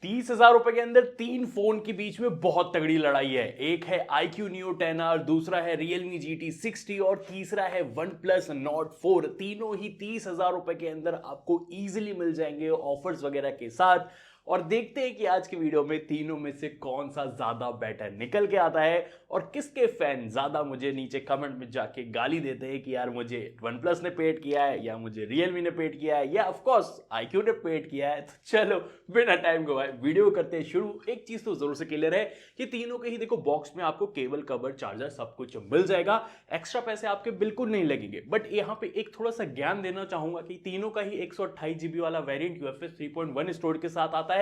30,000 रुपए के अंदर तीन फोन के बीच में बहुत तगड़ी लड़ाई है। एक है iQOO Neo 10R, दूसरा है Realme GT 60 और तीसरा है OnePlus Nord 4। तीनों ही 30,000 रुपए के अंदर आपको इजीली मिल जाएंगे ऑफर्स वगैरह के साथ। और देखते हैं कि आज की वीडियो में तीनों में से कौन सा ज्यादा बेटर निकल के आता है और किसके फैन ज्यादा मुझे नीचे कमेंट में जाके गाली देते हैं कि यार मुझे OnePlus ने पेड किया है या मुझे Realme ने पेड किया है या ऑफ कोर्स iQOO ने पेड किया है। तो चलो बिना टाइम गवाए वीडियो करते हैं शुरू। एक चीज तो जरूर से क्लियर है कि तीनों के ही देखो बॉक्स में आपको केबल, कवर, चार्जर सब कुछ मिल जाएगा। एक्स्ट्रा पैसे आपके बिल्कुल नहीं लगेंगे। बट यहाँ पे एक थोड़ा सा ज्ञान देना चाहूंगा कि तीनों का ही 128 GB वाला वेरिएंट UFS 3.1 स्टोरेज के साथ आता है।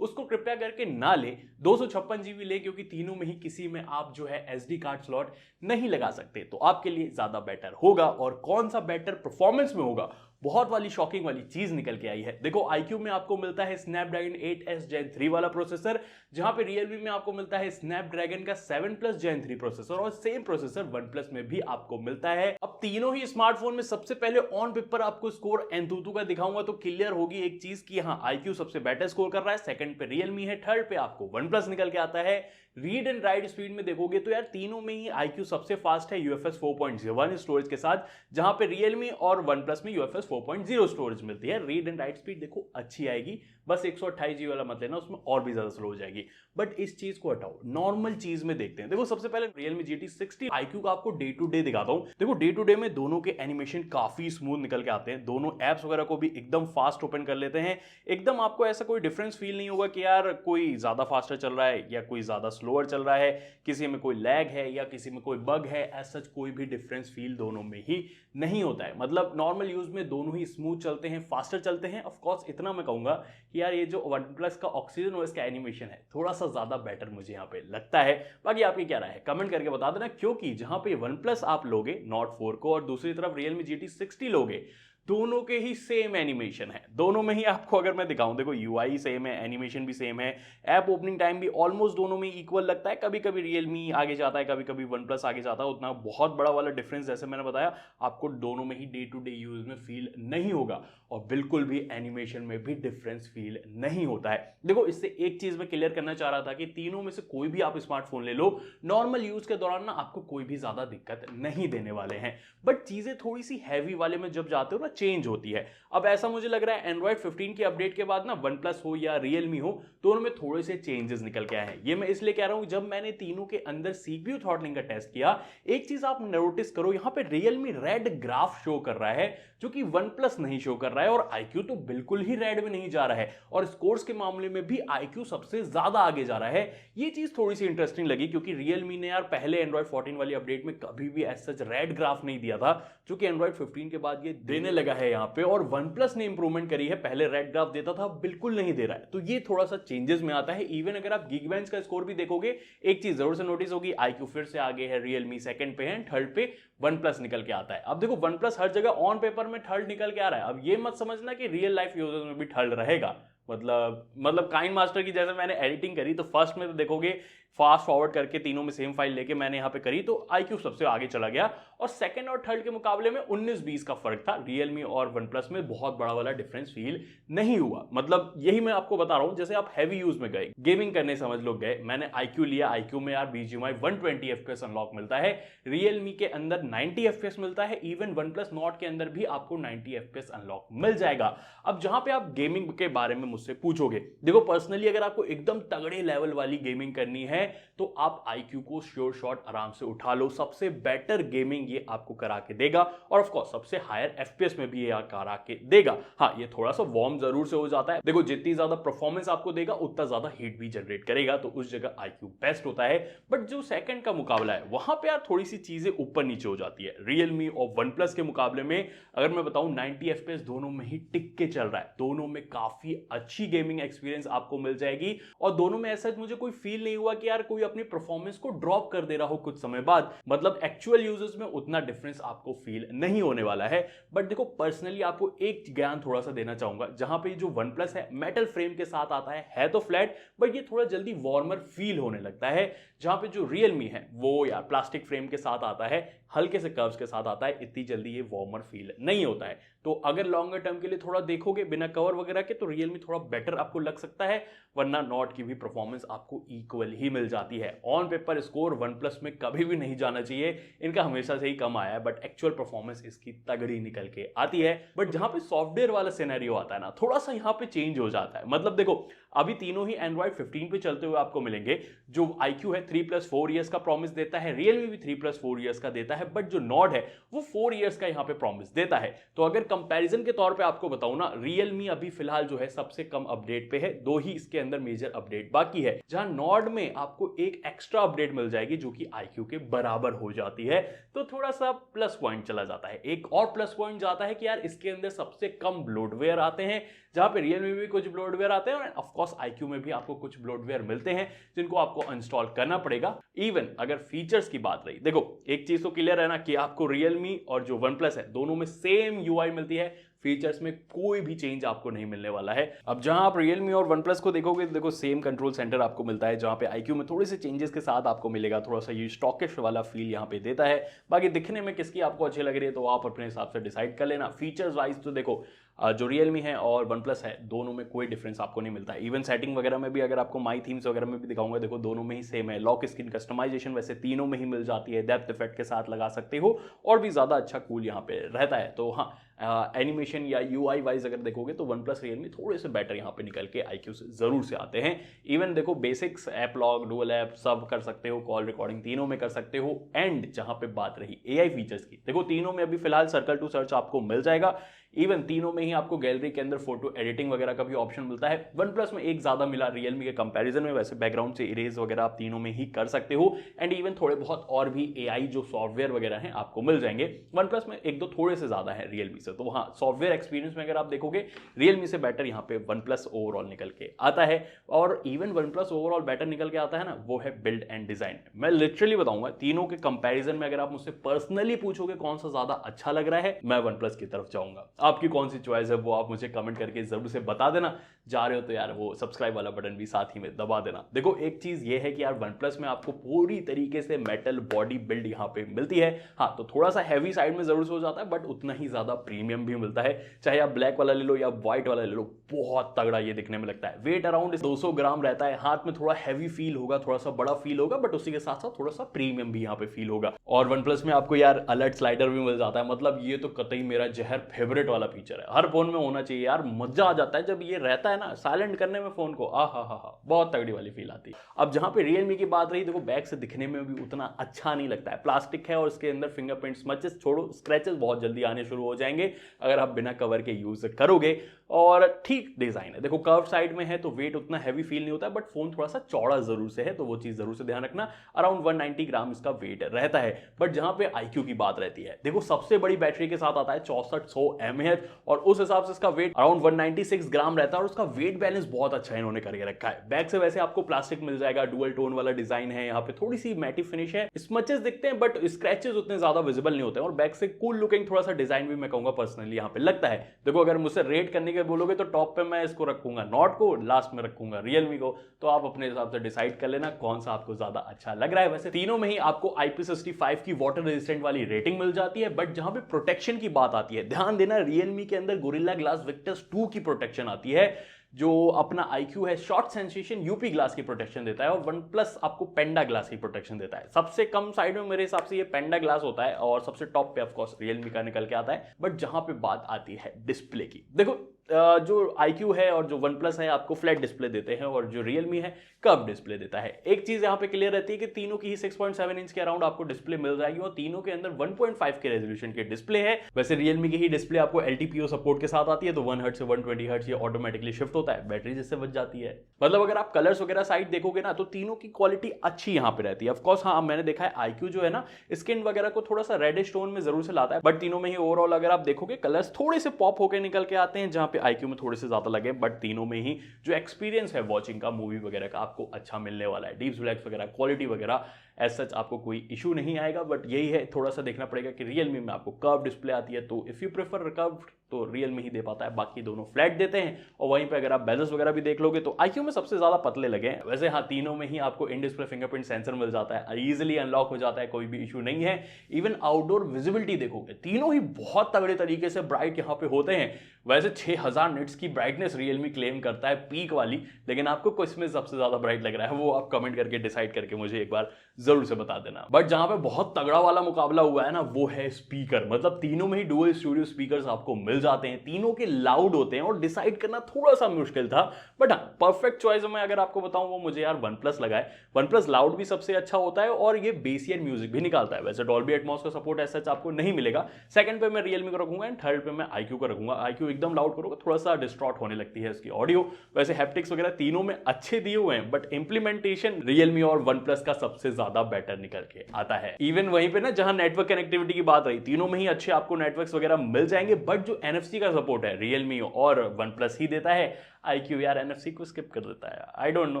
उसको कृपया करके ना ले, 256 GB ले, क्योंकि तीनों में ही किसी में आप जो है SD कार्ड स्लॉट नहीं लगा सकते। तो आपके लिए ज्यादा बेटर होगा। और कौन सा बेटर परफॉर्मेंस में होगा, बहुत वाली शॉकिंग वाली चीज निकल के आई है। देखो iQOO में आपको मिलता है स्नैपड्रैगन 8S Gen 3 वाला प्रोसेसर, जहां पे Realme में आपको मिलता है स्नैपड्रैगन का 7+ Gen 3 प्रोसेसर और सेम प्रोसेसर OnePlus में भी आपको मिलता है। अब तीनों ही स्मार्टफोन में सबसे पहले ऑन पेपर आपको स्कोर एंतुतु का दिखाऊंगा तो क्लियर होगी एक चीज कि हाँ iQOO सबसे बेटर स्कोर कर रहा है, सेकंड पे Realme है, थर्ड पे आपको OnePlus निकल के आता है। रीड एंड राइट स्पीड में देखोगे तो यार तीनों में ही iQOO सबसे फास्ट है UFS 4.1 स्टोरेज के साथ, जहां पे Realme और OnePlus में UFS 4.0 स्टोरेज मिलती है। रीड एंड राइट स्पीड देखो अच्छी आएगी, बस 128 GB वाला मत लेना, उसमें और भी ज्यादा स्लो हो जाएगी। बट इस चीज को हटाओ, नॉर्मल चीज में देखते हैं। देखो सबसे पहले Realme GT 60 iQOO का आपको डे टू डे दिखाता हूं। देखो डे टू डे में दोनों के एनिमेशन काफी स्मूथ निकल के आते हैं, दोनों एप्स वगैरह को भी एकदम फास्ट ओपन कर लेते हैं। एकदम आपको ऐसा कोई डिफरेंस फील नहीं होगा कि यार कोई ज्यादा फास्टर चल रहा है या कोई ज्यादा स्लोअर चल रहा है, किसी में कोई लैग है या किसी में कोई बग है। ऐसा कोई भी डिफरेंस फील दोनों में ही नहीं होता है। मतलब नॉर्मल यूज में दोनों ही स्मूथ चलते हैं, फास्टर चलते हैं। ऑफ कोर्स इतना मैं कहूंगा कि यार ये जो OnePlus का ऑक्सीजन OS का एनिमेशन है थोड़ा सा ज्यादा बेटर मुझे यहाँ पे लगता है। बाकी आपकी क्या राय है कमेंट करके बता देना, क्योंकि जहां पे OnePlus आप लोगे Nord 4 को और दूसरी तरफ Realme GT 60 लोगे, दोनों के ही सेम एनिमेशन है। दोनों में ही आपको अगर मैं दिखाऊं, देखो UI सेम है, एनिमेशन भी सेम है, ऐप ओपनिंग टाइम भी ऑलमोस्ट दोनों में इक्वल लगता है। कभी कभी Realme आगे जाता है, कभी कभी OnePlus आगे जाता है। उतना बहुत बड़ा वाला डिफरेंस जैसे मैंने बताया आपको दोनों में ही डे टू डे यूज में फील नहीं होगा और बिल्कुल भी एनिमेशन में भी डिफरेंस फील नहीं होता है। देखो इससे एक चीज मैं क्लियर करना चाह रहा था कि तीनों में से कोई भी आप स्मार्टफोन ले लो, नॉर्मल यूज के दौरान ना आपको कोई भी ज्यादा दिक्कत नहीं देने वाले हैं। बट चीजें थोड़ी सी हैवी वाले में जब जाते हो ना चेंज होती है। अब ऐसा मुझे लग रहा है Android 15 के अपडेट के बाद ना OnePlus हो या Realme हो, दोनों में थोड़े से चेंजेस निकल के आए हैं। ये मैं इसलिए कह रहा हूं, जब मैंने तीनों के अंदर CPU थ्रॉटलिंग का टेस्ट किया, एक चीज आप नोटिस करो, यहां पे Realme रेड ग्राफ शो कर रहा है जो कि OnePlus नहीं शो कर रहा है, और iQOO तो बिल्कुल ही रेड में नहीं जा रहा है, और स्कोर्स के मामले में भी iQOO सबसे ज्यादा आगे जा रहा है। ये चीज थोड़ी सी इंटरेस्टिंग लगी, क्योंकि Realme ने यार पहले Android 14 वाली अपडेट में कभी भी ऐसा रेड ग्राफ नहीं दिया था, जो कि Android 15 के बाद ये देने लगा है यहाँ पे। और OnePlus ने इंप्रूवमेंट करी है, पहले रेड ग्राफ देता था, बिल्कुल नहीं दे रहा है। तो ये थोड़ा सा चेंजेस में आता है। इवन अगर आप Geekbench का स्कोर भी देखोगे, एक चीज जरूर से नोटिस होगी, iQOO फिर से आगे है, Realme सेकंड पे है, थर्ड पे OnePlus निकल के आता है। अब देखो OnePlus हर जगह ऑन पेपर में थर्ड निकल के आ रहा है। अब ये मत समझना कि रियल लाइफ यूजर्स में भी थर्ड रहेगा। मतलब काइंड मास्टर की जैसे मैंने एडिटिंग करी तो फर्स्ट में तो देखोगे फास्ट फॉरवर्ड करके तीनों में सेम फाइल लेके मैंने यहाँ पे करी तो iQOO सबसे आगे चला गया, और सेकंड और थर्ड के मुकाबले में 19-20 का फर्क था। Realme और OnePlus में बहुत बड़ा वाला डिफरेंस फील नहीं हुआ। मतलब यही मैं आपको बता रहा हूँ, जैसे आप हैवी यूज में गए, गेमिंग करने समझ लो गए, मैंने iQOO लिया, iQOO में यार BGMI 120 FPS अनलॉक मिलता है, Realme के अंदर 90 FPS मिलता है, इवन OnePlus Nord के अंदर भी आपको 90 FPS अनलॉक मिल जाएगा। अब जहां पे आप गेमिंग के बारे में मुझसे पूछोगे, देखो पर्सनली अगर आपको एकदम तगड़े लेवल वाली गेमिंग करनी है तो आप iQOO को श्योर शॉट आराम से उठा लो। सबसे बेटर गेमिंग ये आपको करा के देगा, और ऑफ कोर्स सबसे हायर FPS में भी ये करा के देगा। हाँ, ये थोड़ा सा वार्म जरूर से हो जाता है। देखो जितनी ज्यादा परफॉर्मेंस आपको देगा उतना ज्यादा हीट भी जनरेट करेगा, तो उस जगह iQOO बेस्ट होता है। बट जो सेकंड का मुकाबला है वहां पे यार थोड़ी सी चीजें ऊपर नीचे हो जाती है। Realme और OnePlus के मुकाबले में अगर मैं बताऊं 90 FPS दोनों में ही टिक के चल रहा है, दोनों में काफी अच्छी गेमिंग एक्सपीरियंस आपको मिल जाएगी, और दोनों में ऐसा मुझे कोई फील नहीं हुआ कि यार कोई अपनी परफॉर्मेंस को ड्रॉप कर दे रहा हो कुछ समय बाद। मतलब एक्चुअल यूजर्स में उतना डिफरेंस आपको फील नहीं होने वाला है। बट देखो पर्सनली आपको एक ज्ञान थोड़ा सा देना चाहूंगा, जहां पे जो OnePlus है मेटल फ्रेम के साथ आता है तो फ्लैट, बट ये थोड़ा जल्दी वार्मर फील होने लगता है। जहां पे जो Realme है वो यार प्लास्टिक फ्रेम के साथ आता है, हल्के से कर्व्स के साथ आता है, इतनी जल्दी ये वार्मर फील नहीं होता है। तो अगर लॉन्गर टर्म के लिए थोड़ा देखोगे बिना कवर वगैरह के तो रियलमी थोड़ा बेटर आपको लग सकता है, वरना नॉट की भी परफॉर्मेंस आपको इक्वल ही मिल जाती है। On paper score one plus में कभी भी नहीं जाना चाहिए, इनका हमेशा से ही कम आया है, बट एक्चुअल परफॉर्मेंस इसकी तगड़ी निकल के आती है। बट जहां पे सॉफ्टवेयर वाला सिनेरियो आता है ना, थोड़ा सा यहाँ पे चेंज हो जाता है। मतलब देखो अभी तीनों ही एंड्रॉइड 15 पे चलते हुए आपको मिलेंगे। जो iQ है 3+4 ईयर्स का प्रॉमिस देता है, रियलमी भी 3+4 ईयर्स का देता है, बट जो नॉट है वो 4 ईयर्स का यहाँ पे प्रॉमिस देता है। तो अगर कंपैरिजन के तौर पे आपको बताऊं ना, रियलमी अभी फिलहाल जो है सबसे कम अपडेट पे है, 2 ही इसके अंदर मेजर अपडेट बाकी है, जहां नॉट में आपको एक एक्स्ट्रा अपडेट मिल जाएगी जो कि iQ के बराबर हो जाती है। तो थोड़ा सा प्लस पॉइंट चला जाता है। एक और प्लस पॉइंट जाता है कि यार इसके अंदर सबसे कम ब्लोटवेयर आते हैं, जहां पे रियलमी में भी कुछ ब्लोटवेयर आते हैं और ऑफ कोर्स iQ में भी आपको कुछ ब्लोटवेयर मिलते हैं जिनको आपको इंस्टॉल करना पड़ेगा। इवन अगर फीचर्स की बात रही, देखो एक चीज तो क्लियर है ना कि आपको रियलमी और जो वन प्लस है दोनों में सेम यूआई मिलती है, फीचर्स में कोई भी चेंज आपको नहीं मिलने वाला है। अब जहां आप रियलमी और वन प्लस को देखोगे तो देखो सेम कंट्रोल सेंटर आपको मिलता है, जहां पे iQ में थोड़े से चेंजेस के साथ आपको मिलेगा, थोड़ा सा ये स्टॉकिश वाला फील यहाँ पे देता है। बाकी दिखने में किसकी आपको अच्छी लग रही है तो आप अपने हिसाब से डिसाइड कर लेना। फीचर्स वाइज तो देखो जो रियलमी है और वन प्लस है दोनों में कोई डिफरेंस आपको नहीं मिलता है। इवन सेटिंग वगैरह में भी अगर आपको माई थीम्स वगैरह में भी दिखाऊंगा, देखो दोनों में ही सेम है। लॉक स्क्रीन कस्टमाइजेशन वैसे तीनों में ही मिल जाती है, डेप्थ इफेक्ट के साथ लगा सकते हो और भी ज़्यादा अच्छा कूल यहाँ पे रहता है। तो हाँ, एनिमेशन या यूआई वाइज अगर देखोगे तो वन प्लस रियलमी थोड़े से बेटर यहाँ पे निकल के iQ से जरूर से आते हैं। इवन देखो basics app log, dual app सब कर सकते हो, कॉल रिकॉर्डिंग तीनों में कर सकते हो। एंड जहां पे बात रही एआई फीचर्स की, देखो तीनों में अभी फिलहाल सर्कल टू सर्च आपको मिल जाएगा। इवन तीनों में ही आपको गैलरी के अंदर फोटो एडिटिंग वगैरह का भी ऑप्शन मिलता है। वन प्लस में एक ज्यादा मिला रियलमी के कंपैरिजन में, वैसे बैकग्राउंड से इरेज वगैरह आप तीनों में ही कर सकते हो। एंड इवन थोड़े बहुत और भी एआई जो सॉफ्टवेयर वगैरह हैं आपको मिल जाएंगे। वन प्लस में एक दो थोड़े से ज्यादा है रियलमी से। तो हाँ, सॉफ्टवेयर एक्सपीरियंस में अगर आप देखोगे रियलमी से बेटर यहाँ पे वन प्लस ओवरऑल निकल के आता है। और even one plus overall better निकल के आता है ना, वो है बिल्ड एंड डिजाइन। मैं लिटरली बताऊंगा तीनों के कंपैरिजन में अगर आप मुझसे पर्सनली पूछोगे कौन सा ज्यादा अच्छा लग रहा है, मैं वन प्लस की तरफ जाऊंगा। आपकी कौन सी चॉइस है वो आप मुझे कमेंट करके जरूर से बता देना। जा रहे हो तो यार वो सब्सक्राइब वाला बटन भी साथ ही में दबा देना। देखो एक चीज ये है कि यार वन प्लस में आपको पूरी तरीके से मेटल बॉडी बिल्ड यहाँ पे मिलती है। हाँ, तो थोड़ा सा हैवी साइड में जरूर से हो जाता है, बट उतना ही ज्यादा प्रीमियम भी मिलता है। चाहे आप ब्लैक वाला ले लो या व्हाइट वाला ले लो, बहुत तगड़ा ये दिखने में लगता है। वेट अराउंड 200 ग्राम रहता है, हाथ में थोड़ा हैवी फील होगा, थोड़ा सा बड़ा फील होगा, बट उसी के साथ साथ थोड़ा सा प्रीमियम भी यहाँ पे फील होगा। और वन प्लस में आपको यार अलर्ट स्लाइडर भी मिल जाता है। मतलब ये तो कतई मेरा जहर फेवरेट वाला फीचर है, हर फोन में होना चाहिए यार। मजा आ जाता है जब ये रहता है ना, साइलेंट करने में फोन को, हा, बहुत तगड़ी वाली फील आती है। अब जहां पे रियलमी की बात रही, देखो बैक से दिखने में भी उतना अच्छा नहीं लगता है। प्लास्टिक है और इसके अंदर फिंगरप्रिंट स्मचेस छोड़ो, स्क्रैचेस बहुत जल्दी आने शुरू हो जाएंगे अगर आप बिना कवर के यूज करोगे। और ठीक डिजाइन है, देखो कर्व साइड में है तो वेट उतना हैवी फील नहीं होता है, बट फोन थोड़ा सा चौड़ा जरूर से है, तो वो चीज जरूर से ध्यान रखना। अराउंड 190 ग्राम इसका वेट रहता है। बट जहां पे iQ की बात रहती है, देखो सबसे बड़ी बैटरी के साथ आता है 6400 mAh और उस हिसाब से इसका वेट अराउंड 196 ग्राम रहता है और उसका वेट बैलेंस बहुत अच्छा इन्होंने करके रखा है। बैक से वैसे आपको प्लास्टिक मिल जाएगा, डुअल टोन वाला डिजाइन है, यहाँ पे थोड़ी सी मैटी फिनिश है, स्मचेस दिखते हैं बट स्क्रैचेस उतने ज्यादा विजिबल नहीं होते हैं। और बैक से कूल लुकिंग थोड़ा सा डिजाइन भी मैं कहूंगा पर्सनली यहाँ पे लगता है। देखो अगर मुझसे रेट करने के बोलोगे तो टॉप पे मैं इसको रखूंगा नॉट को, लास्ट में रखूंगा रियलमी को। तो आप अपने हिसाब से डिसाइड कर लेना कौन सा आपको ज्यादा अच्छा लग रहा है। वैसे तीनों में ही आपको IP65 की वाटर रेजिस्टेंट वाली रेटिंग मिल जाती है, बट जहां पे प्रोटेक्शन की बात आती है, ध्यान देना रियलमी के अंदर गोरिल्ला ग्लास विक्टस 2 की प्रोटेक्शन आती है। जो अपना iQ है शॉर्ट सेंसेशन यूपी ग्लास की प्रोटेक्शन देता है और वन प्लस आपको पेंडा ग्लास की प्रोटेक्शन देता है। सबसे कम साइड में मेरे हिसाब से ये पेंडा ग्लास होता है और सबसे टॉप पे ऑफ कोर्स रियलमी का निकल के आता है। बट जहां पे बात आती है डिस्प्ले की, देखो जो iQ है और जो वन प्लस है आपको फ्लैट डिस्प्ले देते हैं और जो रियलमी है कर्व डिस्प्ले देता है। एक चीज यहाँ पे क्लियर रहती है कि तीनों की ही 6.7 इंच के अराउंड आपको डिस्प्ले मिल जाएगी और तीनों के अंदर 1.5 के रेजोल्यूशन के डिस्प्ले है। वैसे रियलमी की ही डिस्प्ले आपको LTPO सपोर्ट के साथ आती है, तो 1 हर्ट्ज से 120 हर्ट्ज ये ऑटोमेटिकली शिफ्ट होता है, बैटरी जिससे बच जाती है। मतलब अगर आप कलर्स वगैरह साइड देखोगे ना तो तीनों की क्वालिटी अच्छी यहाँ पे रहती है। ऑफकोर्स हाँ, मैंने देखा है iQ जो है ना स्किन वगैरह को थोड़ा सा रेडिश टोन में जरूर से लाता है, बट तीनों में ही ओवरऑल अगर आप देखोगे कलर्स थोड़े से पॉप होकर निकल के आते हैं, जहां पे iQ में थोड़े से ज्यादा लगे। बट तीनों में ही जो एक्सपीरियंस है वॉचिंग का मूवी वगैरह का आपको अच्छा मिलने वाला है। डीप ब्लैक्स वगैरह क्वालिटी वगैरह एज सच आपको कोई इशू नहीं आएगा। बट यही है, थोड़ा सा देखना पड़ेगा कि रियलमी में आपको कर्व डिस्प्ले आती है, तो इफ यू प्रेफर कर्व तो Realme ही दे पाता है, बाकी दोनों फ्लैट देते हैं। और वहीं पे अगर आप बेजल्स वगैरह भी देख लोगे तो iQOO में सबसे ज़्यादा पतले लगे हैं। वैसे हाँ, तीनों में ही आपको इन डिस्प्ले फिंगरप्रिंट सेंसर मिल जाता है, ईजिली अनलॉक हो जाता है, कोई भी इशू नहीं है। इवन आउटडोर विजिबिलिटी देखोगे, तीनों ही बहुत तगड़े तरीके से ब्राइट यहाँ पे होते हैं। वैसे 6000 निट्स की ब्राइटनेस Realme क्लेम करता है पीक वाली, लेकिन आपको किसमें सबसे ज्यादा ब्राइट लग रहा है वो आप कमेंट करके डिसाइड करके मुझे एक बार जरूर से बता देना। बट जहां पे बहुत तगड़ा वाला मुकाबला हुआ है ना, वो है स्पीकर। मतलब तीनों में ही डुअल स्टूडियो स्पीकर्स आपको मिल जाते हैं, तीनों के लाउड होते हैं और डिसाइड करना थोड़ा सा मुश्किल था। बट हाँ, परफेक्ट चॉइस में अगर आपको बताऊं वो मुझे यार OnePlus लगा है। OnePlus लाउड भी सबसे अच्छा होता है और ये बेसियन म्यूजिक भी निकालता है। वैसे डॉल्बी एटमॉस का सपोर्ट ऐसा आपको नहीं मिलेगा। सेकंड पे मैं Realme को रखूंगा एंड थर्ड पे मैं iQOO को रखूंगा। iQOO एकदम लाउड करोगे थोड़ा सा डिस्ट्रॉट होने लगती है इसकी ऑडियो। वैसे हैप्टिक्स वगैरह तीनों में अच्छे दिए हुए हैं, बट इंप्लीमेंटेशन Realme और OnePlus का सबसे ज्यादा बेटर निकल के आता है। इवन वहीं पे ना जहां नेटवर्क कनेक्टिविटी की बात रही, तीनों में ही अच्छे आपको नेटवर्क्स वगैरह मिल जाएंगे, बट जो NFC का सपोर्ट है Realme और OnePlus ही देता है। iQOO यार NFC को स्किप कर देता है। आई डोंट नो,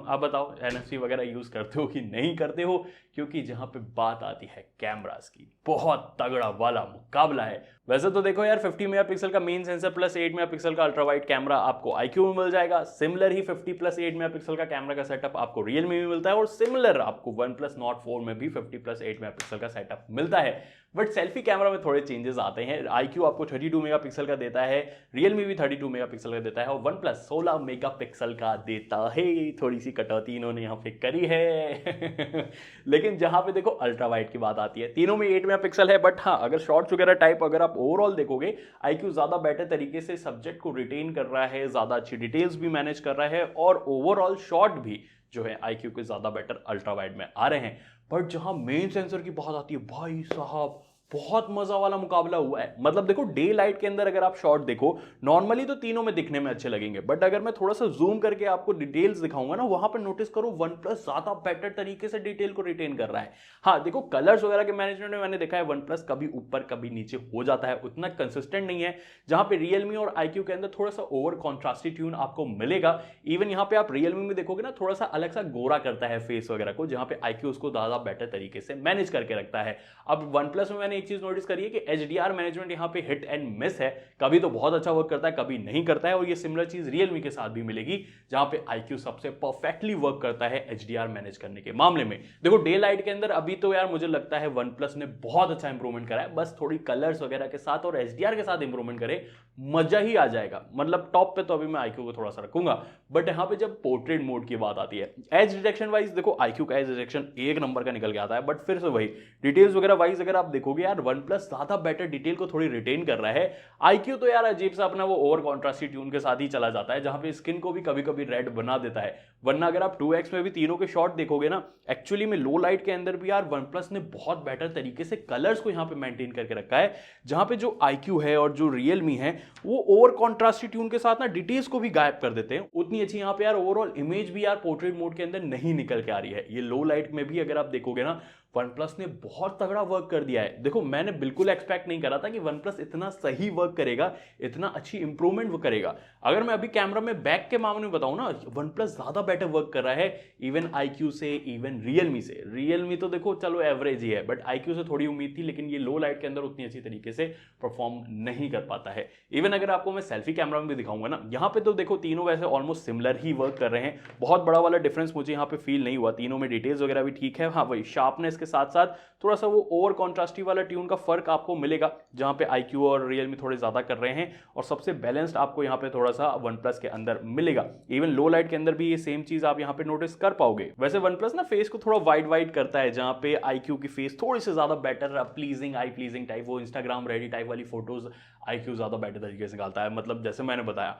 आप बताओ NFC वगैरह यूज करते हो कि नहीं करते हो, क्योंकि जहां पे बात आती है कैमरास की, बहुत तगड़ा वाला मुकाबला है। वैसे तो देखो यार, 50 मेगापिक्सल का मेन सेंसर प्लस 8 मेगापिक्सल का अल्ट्रा वाइड कैमरा आपको iQOO में मिल जाएगा। सिमिलर ही 50 प्लस 8 मेगापिक्सल का कैमरा का सेटअप आपको Realme में मिलता है, और सिमिलर आपको OnePlus Nord 4 में भी 50 प्लस 8 मेगापिक्सल का सेटअप मिलता है। बट सेल्फी कैमरा में थोड़े चेंजेस आते हैं। iQOO आपको 32 मेगापिक्सल का देता है, Realme भी 32 मेगापिक्सल का देता है, और OnePlus 16 मेगापिक्सल का देता है। थोड़ी सी कटौती इन्होंने यहाँ पे करी है लेकिन जहां पे देखो अल्ट्रा वाइड की बात आती है, तीनों में 8 मेगापिक्सल है। बट हाँ, अगर शॉर्ट्स वगैरह टाइप अगर आप ओवरऑल देखोगे, iQOO ज्यादा बेटर तरीके से सब्जेक्ट को रिटेन कर रहा है, ज्यादा अच्छी डिटेल्स भी मैनेज कर रहा है, और ओवरऑल शॉट भी जो है iQOO के ज्यादा बेटर अल्ट्रा वाइड में आ रहे हैं। बट जहां मेन सेंसर की बात आती है, भाई साहब बहुत मजा वाला मुकाबला हुआ है। मतलब देखो, डे लाइट के अंदर अगर आप शॉट देखो, नॉर्मली तो तीनों में दिखने में अच्छे लगेंगे, बट अगर मैं थोड़ा सा जूम करके आपको डिटेल्स दिखाऊंगा ना, वहां पर नोटिस करो OnePlus ज्यादा बेटर तरीके से डिटेल को रिटेन कर रहा है। हाँ देखो, कलर्स वगैरह के मैनेजमेंट में मैंने देखा है OnePlus कभी ऊपर कभी नीचे हो जाता है, उतना कंसिस्टेंट नहीं है। जहां पे Realme और iQOO के अंदर थोड़ा सा ओवर कॉन्ट्रास्टी ट्यून आपको मिलेगा। इवन यहाँ पे आप Realme में देखोगे ना, थोड़ा सा अलग सा गोरा करता है फेस वगैरह को, जहां पे iQOO उसको ज्यादा बेटर तरीके से मैनेज करके रखता है। अब OnePlus में मैंने एक चीज नोटिस करी है कि HDR मैनेजमेंट यहाँ पे हिट एंड मिस है, कभी तो बहुत अच्छा वर्क करता है, कभी नहीं करता है। और ये सिमिलर चीज Realme के साथ भी मिलेगी, जहां पे iQOO सबसे परफेक्टली वर्क करता है HDR मैनेज करने के मामले में। देखो, डे लाइट के अंदर अभी तो यार मुझे लगता है OnePlus ने बहुत अच्छा इंप्रूवमेंट करा है। बस थोड़ी कलर्स वगैरह के साथ और HDR के साथ इंप्रूवमेंट करे, मजा ही आ जाएगा। मतलब टॉप पे तो अभी मैं iQOO को थोड़ा सा रखूंगा। बट यहाँ पे जब पोर्ट्रेट मोड की बात आती है, एज डिटेक्शन वाइज देखो iQOO का एज डिटेक्शन एक नंबर का निकल के आता है। बट फिर से वही डिटेल्स वगैरह वाइज अगर आप देखोगे यार, OnePlus ज्यादा बेटर डिटेल को थोड़ी रिटेन कर रहा है। iQOO तो यार अजीब सा अपना वो ओवर कॉन्ट्रास्टी ट्यून के साथ ही चला जाता है, जहां पे स्किन को भी कभी कभी रेड बना देता है। वरना अगर आप 2x में भी तीनों के शॉट देखोगे ना, एक्चुअली में लो लाइट के अंदर भी यार OnePlus ने बहुत बेटर तरीके से कलर्स को यहाँ पे मेंटेन करके रखा है। जहां पे जो iQOO है और जो Realme है, वो ओवर कॉन्ट्रास्टी ट्यून के साथ ना डिटेल्स को भी गायब कर देते हैं। उतनी अच्छी यहाँ पे यार ओवरऑल इमेज भी यार पोर्ट्रेट मोड के अंदर नहीं निकल के आ रही है। ये लो लाइट में भी अगर आप देखोगे ना, OnePlus ने बहुत तगड़ा वर्क कर दिया है। देखो, मैंने बिल्कुल एक्सपेक्ट नहीं करा था कि OnePlus इतना सही वर्क करेगा, इतना अच्छी इंप्रूवमेंट वो करेगा। अगर मैं अभी कैमरा में बैक के मामले में बताऊं ना, OnePlus ज्यादा बेटर वर्क कर रहा है, इवन iQOO से, इवन Realme से। Realme तो देखो चलो एवरेज ही है, बट iQOO से थोड़ी उम्मीद थी, लेकिन ये लो लाइट के अंदर उतनी अच्छी तरीके से परफॉर्म नहीं कर पाता है। इवन अगर आपको मैं सेल्फी कैमरा में भी दिखाऊंगा ना, यहाँ पे तो देखो तीनों वैसे ऑलमोस्ट सिमिलर ही वर्क कर रहे हैं। बहुत बड़ा वाला डिफरेंस मुझे यहाँ पे फील नहीं हुआ। तीनों में डिटेल्स वगैरह भी ठीक है। हाँ, वही शार्पनेस के साथ साथ थोड़ा सा वो ओवर कॉन्ट्रास्टी वाला ट्यून का फर्क आपको मिलेगा, जहां पे iQOO और Realme थोड़े ज्यादा कर रहे हैं, और सबसे बैलेंस्ड आपको यहाँ पे थोड़ा सा OnePlus के अंदर मिलेगा। इवन लो लाइट के अंदर भी ये सेम चीज आप यहाँ पे नोटिस कर पाओगे। वैसे OnePlus ना फेस को थोड़ा वाइड वाइड करता है, जहां पे iQOO की फेस थोड़ी से ज्यादा बेटर प्लीजिंग, आई प्लीजिंग टाइप, वो इंस्टाग्राम रेडी टाइप वाली फोटोज iQOO ज्यादा बेटर तरीके से निकालता है। मतलब जैसे मैंने बताया,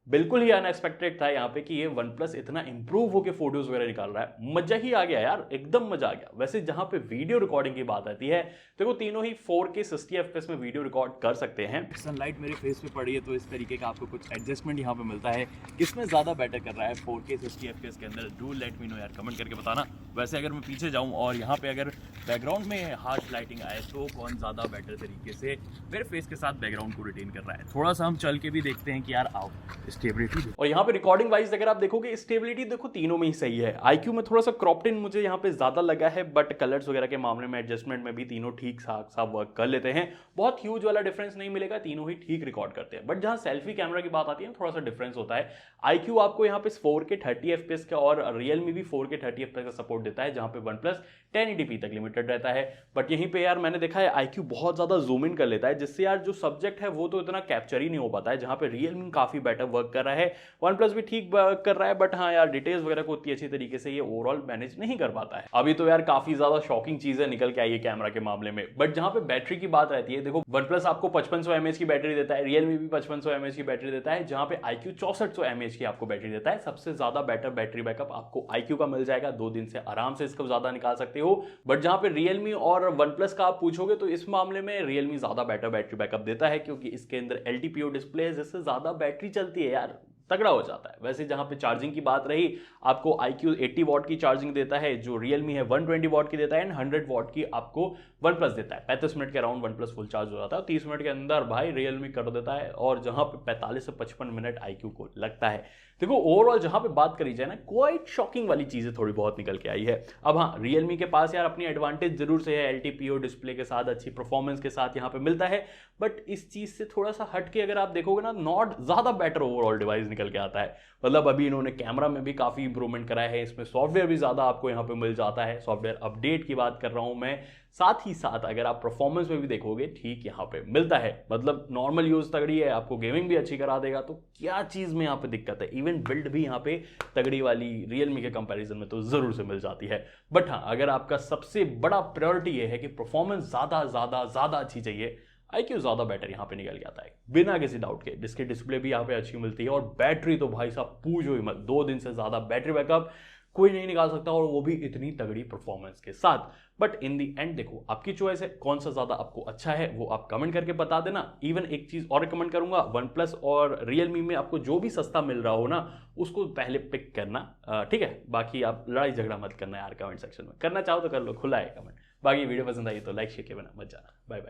बिल्कुल ही अनएक्सपेक्टेड था यहाँ पे कि ये OnePlus इतना इंप्रूव होकर फोटोज वगैरह निकाल रहा है। मजा ही आ गया यार, एकदम मजा आ गया। वैसे जहां पे वीडियो रिकॉर्डिंग की बात आती है, देखो तीनों ही 4K 60 FPS में वीडियो रिकॉर्ड कर सकते हैं। सनलाइट मेरे फेस पे पड़ी है, तो इस तरीके का आपको कुछ एडजस्टमेंट यहाँ पे मिलता है। किसमें ज्यादा बेटर कर रहा है 4K 60 FPS के अंदर? डू लेट मी नो यार, कमेंट करके बताना। वैसे अगर मैं पीछे जाऊँ और यहाँ पे अगर बैकग्राउंड में हार्श लाइटिंग आए, तो कौन ज्यादा बेटर तरीके से मेरे फेस के साथ बैकग्राउंड को रिटेन कर रहा है? थोड़ा सा हम चल के भी देखते हैं कि यार आओ स्टेबिलिटी। और यहाँ पे रिकॉर्डिंग वाइज अगर आप देखोगे स्टेबिलिटी देखो तीनों में ही सही है। आईक्यू में थोड़ा सा क्रॉप्ड इन मुझे यहाँ पे ज्यादा लगा है, बट कलर्स वगैरह के मामले में एडजस्टमेंट में भी तीनों ठीक ठाक वर्क कर लेते हैं। बहुत ह्यूज वाला डिफरेंस नहीं मिलेगा, तीनों ही ठीक रिकॉर्ड करते हैं। बट जहाँ सेल्फी कैमरा की बात आती है थोड़ा सा डिफरेंस होता है। आईक्यू आपको यहाँ पे 4K 30 FPS का और रियलमी भी 4K 30 FPS का सपोर्ट देता है, जहाँ पे वन प्लस 1080p तक लिमिटेड रहता है। बट यहीं पे यार मैंने देखा है आईक्यू बहुत ज्यादा जूम इन कर लेता है, जिससे यार जो सब्जेक्ट है वो तो इतना कैप्चर ही नहीं हो पाता है, जहाँ पे रियलमी काफी बेटर वर्क कर रहा है। वन प्लस भी ठीक कर रहा है, बट हाँ यार डिटेल्स वगैरह को उतनी अच्छी तरीके से ये ओवरऑल मैनेज नहीं कर पाता है। अभी तो यार काफी ज्यादा शॉकिंग चीजें निकल के आई है कैमरा के मामले में। बट जहां पे बैटरी की बात रहती है, देखो वन प्लस आपको 5500 mAh की बैटरी देता है, रियलमी भी 5500 mAh की बैटरी देता है, जहां पे आईक्यू 6400 mAh की आपको बैटरी देता है। सबसे ज्यादा बेटर बैटरी बैकअप आपको आईक्यू का मिल जाएगा, 2 दिन से आराम से इसको ज्यादा निकाल सकते हो। बट जहां पे रियलमी और वन प्लस का आप पूछोगे तो इस मामले में रियलमी ज्यादा बेटर बैटरी बैकअप देता है, क्योंकि इसके अंदर LTPO डिस्प्ले है, जिससे ज्यादा बैटरी चलती है यार, तगड़ा हो जाता है। वैसे जहां पे चार्जिंग की बात रही, आपको iQOO 80 वॉट की चार्जिंग देता है, जो रियलमी है 120 वॉट की देता है, एंड 100 वॉट की आपको वन प्लस देता है। 35 मिनट के around one plus full charge हो जाता है, 30 मिनट के अंदर भाई रियलमी कर देता है, और जहां पे 45 से 55 मिनट iQOO को लगता है। देखो ओवरऑल जहां पे बात करी जाए ना, क्वाइट शॉकिंग वाली चीजें थोड़ी बहुत निकल के आई है। अब हाँ, रियलमी के पास यार अपनी एडवांटेज जरूर से है, LTPO डिस्प्ले के साथ अच्छी परफॉर्मेंस के साथ यहाँ पे मिलता है। बट इस चीज से थोड़ा सा हट के अगर आप देखोगे ना, नॉट ज्यादा बेटर ओवरऑल डिवाइस निकल के आता है। मतलब अभी इन्होंने कैमरा में भी काफी इंप्रूवमेंट कराया है, इसमें सॉफ्टवेयर भी ज्यादा आपको यहाँ पे मिल जाता है, सॉफ्टवेयर अपडेट की बात कर रहा हूं मैं। साथ ही साथ अगर आप परफॉर्मेंस में भी देखोगे ठीक यहाँ पे मिलता है, मतलब नॉर्मल यूज तगड़ी है, आपको गेमिंग भी अच्छी करा देगा। तो क्या चीज में यहाँ पे दिक्कत है, इवन बिल्ड भी यहाँ पे तगड़ी वाली रियलमी के कंपैरिजन में तो जरूर से मिल जाती है। बट हाँ, अगर आपका सबसे बड़ा प्रायोरिटी ये है कि परफॉर्मेंस ज्यादा ज्यादा ज्यादा अच्छी चाहिए, iQOO ज्यादा बेटर यहाँ पे निकल के आता है बिना किसी डाउट के। जिसकी डिस्प्ले भी यहाँ पे अच्छी मिलती है, और बैटरी तो भाई साहब पूछो ही मत, 2 दिन से ज्यादा बैटरी बैकअप कोई नहीं निकाल सकता, और वो भी इतनी तगड़ी परफॉर्मेंस के साथ। बट इन दी एंड देखो आपकी चॉइस है, कौन सा ज्यादा आपको अच्छा है वो आप कमेंट करके बता देना। इवन एक चीज और रिकमेंड करूंगा, वन प्लस और रियलमी में आपको जो भी सस्ता मिल रहा हो ना, उसको पहले पिक करना, ठीक है। बाकी आप लड़ाई झगड़ा मत करना यार कमेंट सेक्शन में, करना चाहो तो कर लो, खुला है कमेंट। बाकी वीडियो पसंद आई तो लाइक शेयर के बना मत जाना। Bye bye.